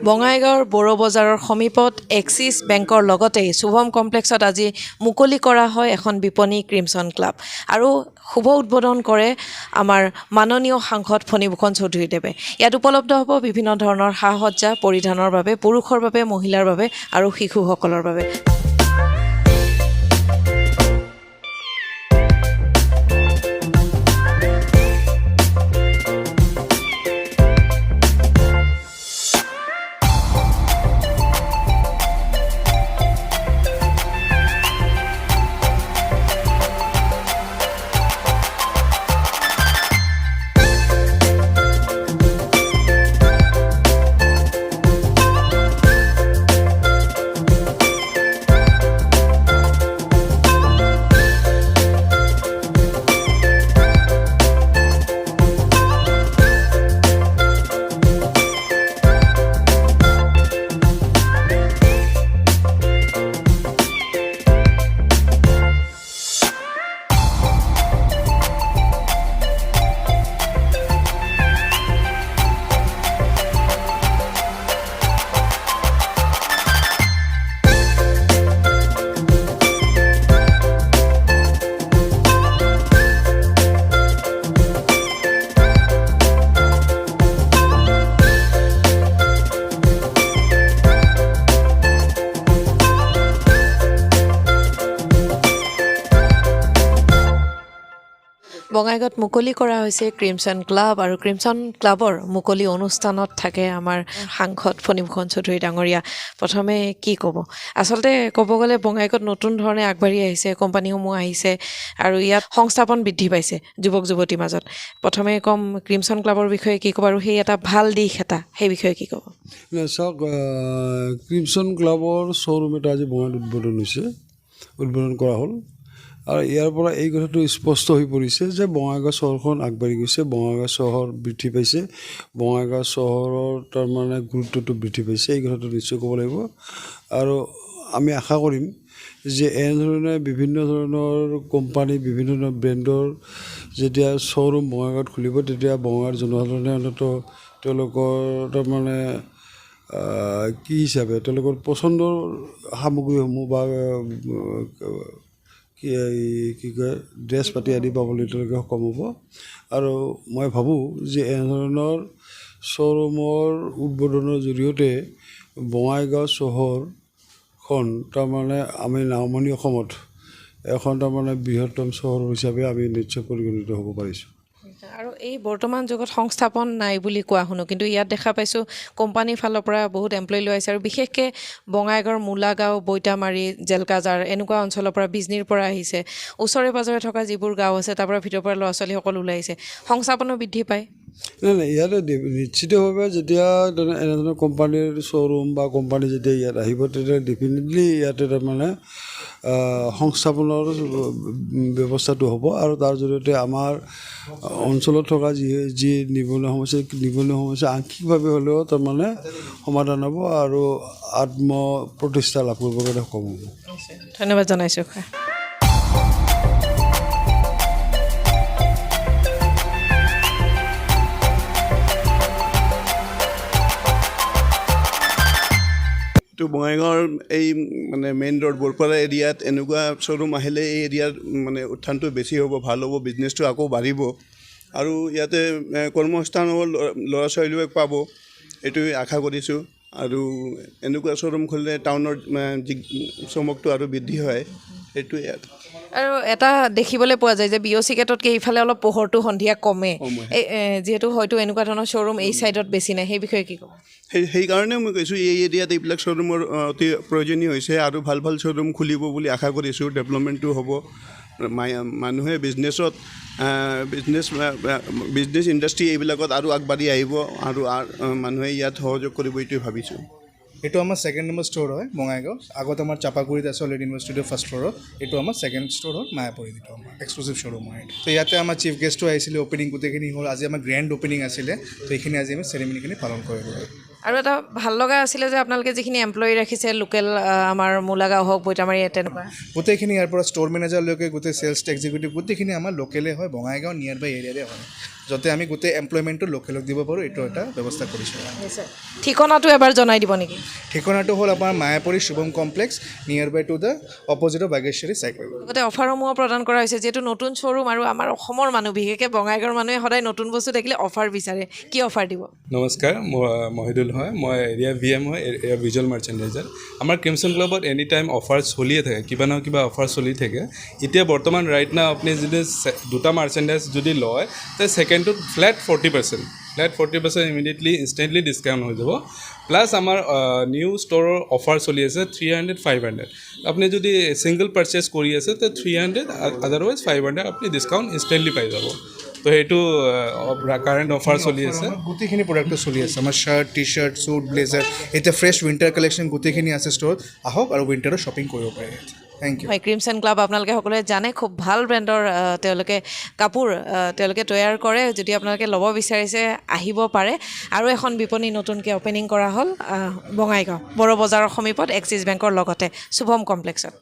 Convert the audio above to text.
বঙাইগাঁৱৰ বড়ো বজাৰৰ সমীপত এক্সিছ বেংকৰ লগতে শুভম কমপ্লেক্সত আজি মুকলি কৰা হয় এখন বিপণী ক্ৰিমছন ক্লাব আৰু শুভ উদ্বোধন কৰে আমাৰ মাননীয় সাংসদ ফণীভূষণ চৌধুৰীদেৱে। ইয়াত উপলব্ধ হ'ব বিভিন্ন ধৰণৰ সা সজ্জা পৰিধানৰ বাবে, পুৰুষৰ বাবে, মহিলাৰ বাবে আৰু শিশুসকলৰ বাবে। বঙাইগাঁৱত মুকলি কৰা হৈছে ক্ৰিমছন ক্লাব আৰু ক্ৰিমছন ক্লাবৰ মুকলি অনুষ্ঠানত থাকে আমাৰ সাংসদ ফণীভূষণ চৌধুৰী ডাঙৰীয়া। প্ৰথমে কি ক'ব? আচলতে ক'ব গ'লে বঙাইগাঁৱত নতুন ধৰণে আগবাঢ়ি আহিছে, কোম্পানীসমূহ আহিছে আৰু ইয়াত সংস্থাপন বৃদ্ধি পাইছে যুৱক যুৱতীৰ মাজত। প্ৰথমে ক'ম ক্ৰিমছন ক্লাবৰ বিষয়ে কি ক'ব আৰু সেই এটা ভাল দিশ সেই বিষয়ে কি ক'ব? চাওক, ক্ৰিমছন ক্লাবৰ শ্ব'ৰুম এটা আজি বঙাইগাঁৱত উদ্বোধন কৰা হ'ল আৰু ইয়াৰ পৰা এই কথাটো স্পষ্ট হৈ পৰিছে যে বঙাইগাঁও চহৰখন আগবাঢ়ি গৈছে, বঙাইগাঁও চহৰ বৃদ্ধি পাইছে, বঙাইগাঁও চহৰৰ তাৰমানে গুৰুত্বটো বৃদ্ধি পাইছে। এই কথাটো নিশ্চয় ক'ব লাগিব আৰু আমি আশা কৰিম যে এনেধৰণে বিভিন্ন ধৰণৰ কোম্পানী, বিভিন্ন ধৰণৰ ব্ৰেণ্ডৰ যেতিয়া শ্ব'ৰুম বঙাইগাঁৱত খুলিব, তেতিয়া বঙাইগাঁৱৰ জনসাধাৰণে অন্ততঃ তেওঁলোকৰ তাৰমানে কি হিচাপে তেওঁলোকৰ পচন্দৰ সামগ্ৰীসমূহ বা কি কয় ড্ৰেছ পাতি আদি পাবলৈ তেওঁলোকে সক্ষম হ'ব। আৰু মই ভাবোঁ যে এনেধৰণৰ শ্ব'ৰুমৰ উদ্বোধনৰ জৰিয়তে বঙাইগাঁও চহৰখন তাৰমানে আমি নামনি অসমত এখন তাৰমানে বৃহত্তম চহৰ হিচাপে আমি নিশ্চয় পৰিগণিত হ'ব পাৰিছোঁ। আৰু এই বৰ্তমান যুগত সংস্থাপন নাই বুলি কোৱা শুনো, কিন্তু ইয়াত দেখা পাইছোঁ কোম্পানীৰ ফালৰ পৰা বহুত এমপ্লয়ী লৈ আহিছে আৰু বিশেষকৈ বঙাইগাঁৱৰ মূলাগাঁও, বৈতামাৰী, জেলকাজাৰ এনেকুৱা অঞ্চলৰ পৰা বিজনীৰ পৰা আহিছে। ওচৰে পাজৰে থকা যিবোৰ গাঁও আছে তাৰ পৰা ভিতৰৰ পৰা ল'ৰা ছোৱালীসকল ওলাই আহিছে, সংস্থাপনো বৃদ্ধি পায়। নাই, ইয়াতে নিশ্চিতভাৱে যেতিয়া এনেধৰণৰ কোম্পানীৰ শ্ব'ৰুম বা কোম্পানী যেতিয়া ইয়াত আহিব, তেতিয়া ডেফিনেটলি ইয়াতে তাৰমানে সংস্থাপনৰ ব্যৱস্থাটো হ'ব আৰু তাৰ জৰিয়তে আমাৰ অঞ্চলত থকা যি নিবনুৱা সমস্যা আংশিকভাৱে হ'লেও তাৰমানে সমাধান হ'ব আৰু আত্মপ্ৰতিষ্ঠা লাভ কৰিবৰ কাৰণে সক্ষম হ'ব। ধন্যবাদ জনাইছোঁ। তো বঙাইগাঁৱৰ এই মানে মেইন ৰোড বৰপাৰা এৰিয়াত এনেকুৱা শ্ব'ৰুম আহিলে এই এৰিয়াৰ মানে উত্থানটো বেছি হ'ব, ভাল হ'ব, বিজনেছটো আকৌ বাঢ়িব আৰু ইয়াতে কৰ্মসংস্থানো ল'ৰা ছোৱালীবোৰে পাব, এইটো আশা কৰিছোঁ। আৰু এনেকুৱা শ্ব'ৰুম খুলিলে টাউনৰ যি চমকটো আৰু বৃদ্ধি হয়, সেইটোৱে। আৰু এটা দেখিবলৈ পোৱা যায় যে BOC গেটতকৈ ইফালে অলপ পোহৰটো সন্ধিয়া কমে, যিহেতু হয়তো এনেকুৱা ধৰণৰ শ্ব'ৰুম এই ছাইডত বেছি নাই, সেই বিষয়ে কি ক'ব? সেইকাৰণে মই কৈছোঁ এই এৰিয়াত এইবিলাক শ্ব'ৰুমৰ অতি প্ৰয়োজনীয় হৈছে আৰু ভাল ভাল শ্ব'ৰুম খুলিব বুলি আশা কৰিছোঁ। ডেভেলপমেণ্টটো হ'ব, মানুহে বিজনেছ ইণ্ডাষ্ট্ৰী এইবিলাকত আৰু আগবাঢ়ি আহিব আৰু মানুহে ইয়াত সহযোগ কৰিব, এইটোৱে ভাবিছোঁ। এইটো আমাৰ ছেকেণ্ড নম্বৰ ষ্ট'ৰ হয় বঙাইগাঁও। আগত আমাৰ চাপাগুৰিত আছে অলৰেডি ইউনিভাৰ্চিটিৰ ফাৰ্ষ্ট ফ্ল'ৰত। এইটো আমাৰ ছেকেণ্ড ষ্ট'ৰ হ'ল মায়াপুৰীত, এইটো আমাৰ এক্সক্লুচিভ শ্ব'ৰুম হয়। তো ইয়াতে আমাৰ চিফ গেষ্টো আহিছিলে, অ'পেনিং গোটেইখিনি হ'ল। আজি আমাৰ গ্ৰেণ্ড অ'পেনিং আছিলে, তো এইখিনি আজি আমি চেৰিমনিখিনি পালন কৰিলোঁ। আৰু এটা ভাল লগা আছিলে যে আপোনালোকে যিখিনি এমপ্লয়ী ৰাখিছে লোকেল, আমাৰ মূলাগাঁও হওক, বৈতামাৰী, তেনেকুৱা গোটেইখিনি ইয়াৰ পৰা ষ্ট'ৰ মেনেজাৰলৈকে গোটেই ছেলছ এক্সিকিউটিভ গোটেইখিনি আমাৰ লোকেলে হয়, বঙাইগাঁও নিয়াৰ বাই এৰিয়াৰে হয়। যাতে আমি গোটেই এমপ্লয়মেণ্টটো লোকেলক দিব পাৰোঁ এইটো এটা ব্যৱস্থা কৰিছোঁ ঠিকনাটো এবাৰ জনাই দিব নেকি ঠিকনাটো হ'ল আপোনাৰ Mayapuri Shubham complex near by to the opposite of Bageshwari cycle লগতে অফাৰসমূহ প্ৰদান কৰা হৈছে যিহেতু নতুন শ্ব'ৰুম আৰু আমাৰ অসমৰ মানুহ বিশেষকৈ বঙাইগাঁৱৰ মানুহে সদায় নতুন বস্তু দেখিলে অফাৰ বিচাৰে কি অফাৰ দিব নমস্কাৰ মই মহিদুল হয় মই এৰিয়া VM হয় এৰিয়া ভিজুৱেল মাৰ্চেণ্টাইজাৰ আমাৰ ক্ৰিমছন ক্লাবত এনি টাইম অফাৰ চলিয়ে থাকে কিবা নহয় কিবা অফাৰ চলি থাকে এতিয়া বৰ্তমান ৰাইট না আপুনি যদি দুটা মাৰ্চেণ্টাইজ যদি লয় তে ছেকেণ্ডটোত ফ্লেট 40% ইমিডিয়েটলি ইনষ্টেণ্টলি ডিছকাউণ্ট হৈ যাব প্লাছ আমাৰ নিউ ষ্ট'ৰৰ অফাৰ চলি আছে 300-500 আপুনি যদি ছিংগল পাৰচেজ কৰি আছে তে 300 আদাৰৱাইজ 500 আপুনি ডিছকাউণ্ট ইনষ্টেণ্টলি পাই যাব তো সেইটো কাৰেণ্ট অফাৰ চলি আছে গোটেইখিনি প্ৰডাক্টটো চলি আছে আমাৰ শ্বাৰ্ট টি শ্বাৰ্ট চুট ব্লেজাৰ এতিয়া ফ্ৰেছ উইণ্টাৰ কালেকশ্যন গোটেইখিনি আছে ষ্ট'ৰত আহক আৰু উইণ্টাৰৰ শ্বপিং কৰিব পাৰে থেংক ইউ হয় ক্ৰিমছন ক্লাব আপোনালোকে সকলোৱে জানে খুব ভাল ব্ৰেণ্ডৰ তেওঁলোকে কাপোৰ তেওঁলোকে তৈয়াৰ কৰে যদি আপোনালোকে ল'ব বিচাৰিছে আহিব পাৰে আৰু এখন বিপণী নতুনকৈ অ'পেনিং কৰা হ'ল বঙাইগাঁও বড়ো বজাৰৰ সমীপত এক্সিছ বেংকৰ লগতে শুভম কমপ্লেক্সত